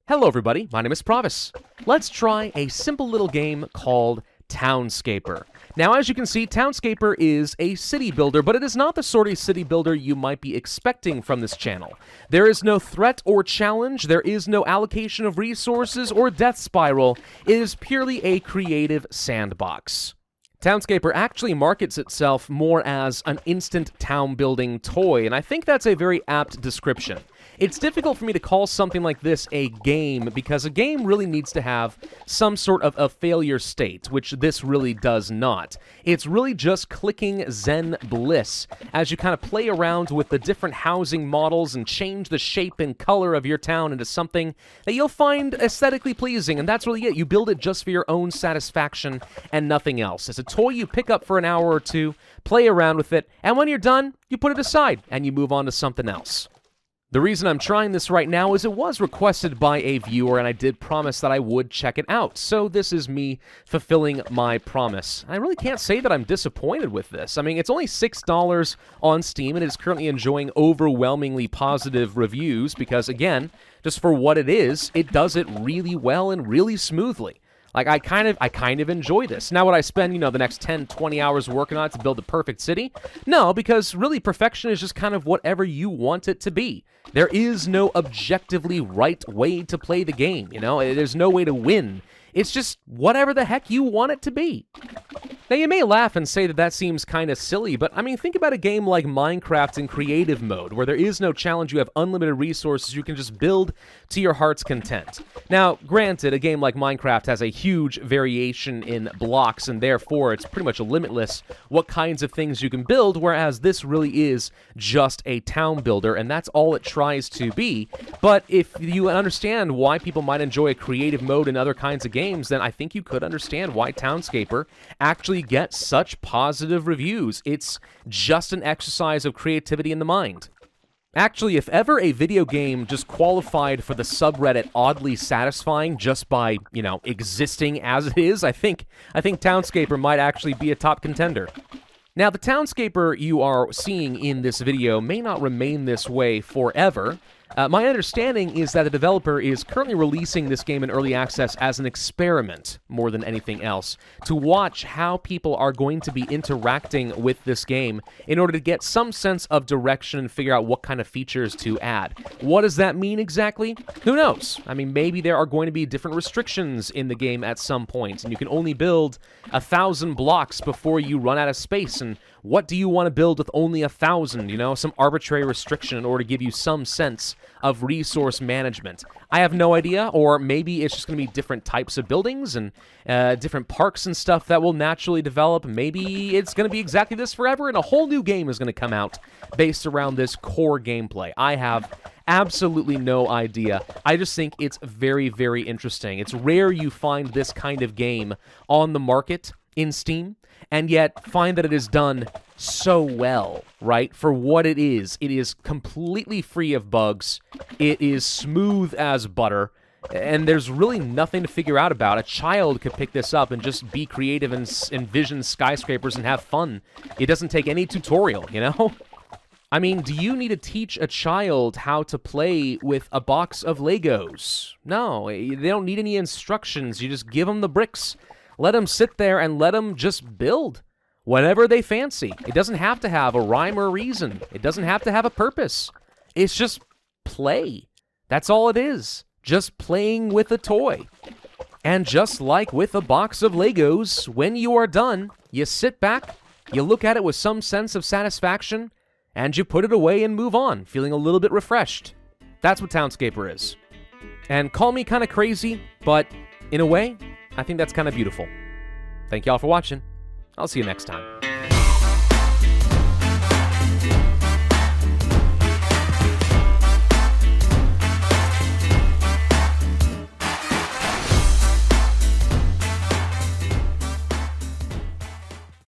Hello everybody, my name is Pravus. Let's try a simple little game called Townscaper. Now as you can see, Townscaper is a city builder, but it is not the sort of city builder you might be expecting from this channel. There is no threat or challenge, there is no allocation of resources or death spiral. It is purely a creative sandbox. Townscaper actually markets itself more as an instant town building toy, and I think that's a very apt description. It's difficult for me to call something like this a game because a game really needs to have some sort of a failure state, which this really does not. It's really just clicking Zen bliss as you kind of play around with the different housing models and change the shape and color of your town into something that you'll find aesthetically pleasing, and that's really it. You build it just for your own satisfaction and nothing else. It's a toy you pick up for an hour or two, play around with it, and when you're done, you put it aside and you move on to something else. The reason I'm trying this right now is it was requested by a viewer, and I did promise that I would check it out, so this is me fulfilling my promise. I really can't say that I'm disappointed with this. I mean, it's only $6 on Steam, and it is currently enjoying overwhelmingly positive reviews because, again, just for what it is, it does it really well and really smoothly. Like, I kind of enjoy this. Now, would I spend, the next 10, 20 hours working on it to build the perfect city? No, because really perfection is just kind of whatever you want it to be. There is no objectively right way to play the game, There's no way to win. It's just whatever the heck you want it to be. Now, you may laugh and say that that seems kind of silly, but I mean, think about a game like Minecraft in creative mode, where there is no challenge, you have unlimited resources, you can just build to your heart's content. Now, granted, a game like Minecraft has a huge variation in blocks, and therefore it's pretty much limitless what kinds of things you can build, whereas this really is just a town builder, and that's all it tries to be. But if you understand why people might enjoy a creative mode in other kinds of games, then I think you could understand why Townscaper actually gets such positive reviews. It's just an exercise of creativity in the mind. Actually, if ever a video game just qualified for the subreddit oddly satisfying just by, existing as it is, I think Townscaper might actually be a top contender. Now, the Townscaper you are seeing in this video may not remain this way forever. My understanding is that the developer is currently releasing this game in early access as an experiment, more than anything else, to watch how people are going to be interacting with this game in order to get some sense of direction and figure out what kind of features to add. What does that mean exactly? Who knows? I mean, maybe there are going to be different restrictions in the game at some point, and you can only build 1,000 blocks before you run out of space, and what do you want to build with only 1,000, some arbitrary restriction in order to give you some sense of resource management. I have no idea, or maybe it's just going to be different types of buildings and different parks and stuff that will naturally develop. Maybe it's going to be exactly this forever, and a whole new game is going to come out based around this core gameplay. I have absolutely no idea. I just think it's very, very interesting. It's rare you find this kind of game on the market in Steam, and yet find that it is done so well, right? For what it is completely free of bugs, it is smooth as butter, and there's really nothing to figure out about. A child could pick this up and just be creative and envision skyscrapers and have fun. It doesn't take any tutorial, I mean, do you need to teach a child how to play with a box of Legos? No, they don't need any instructions. You just give them the bricks. Let them sit there and let them just build whatever they fancy. It doesn't have to have a rhyme or reason. It doesn't have to have a purpose. It's just play. That's all it is. Just playing with a toy. And just like with a box of Legos, when you are done, you sit back, you look at it with some sense of satisfaction, and you put it away and move on, feeling a little bit refreshed. That's what Townscaper is. And call me kind of crazy, but in a way, I think that's kind of beautiful. Thank y'all for watching. I'll see you next time.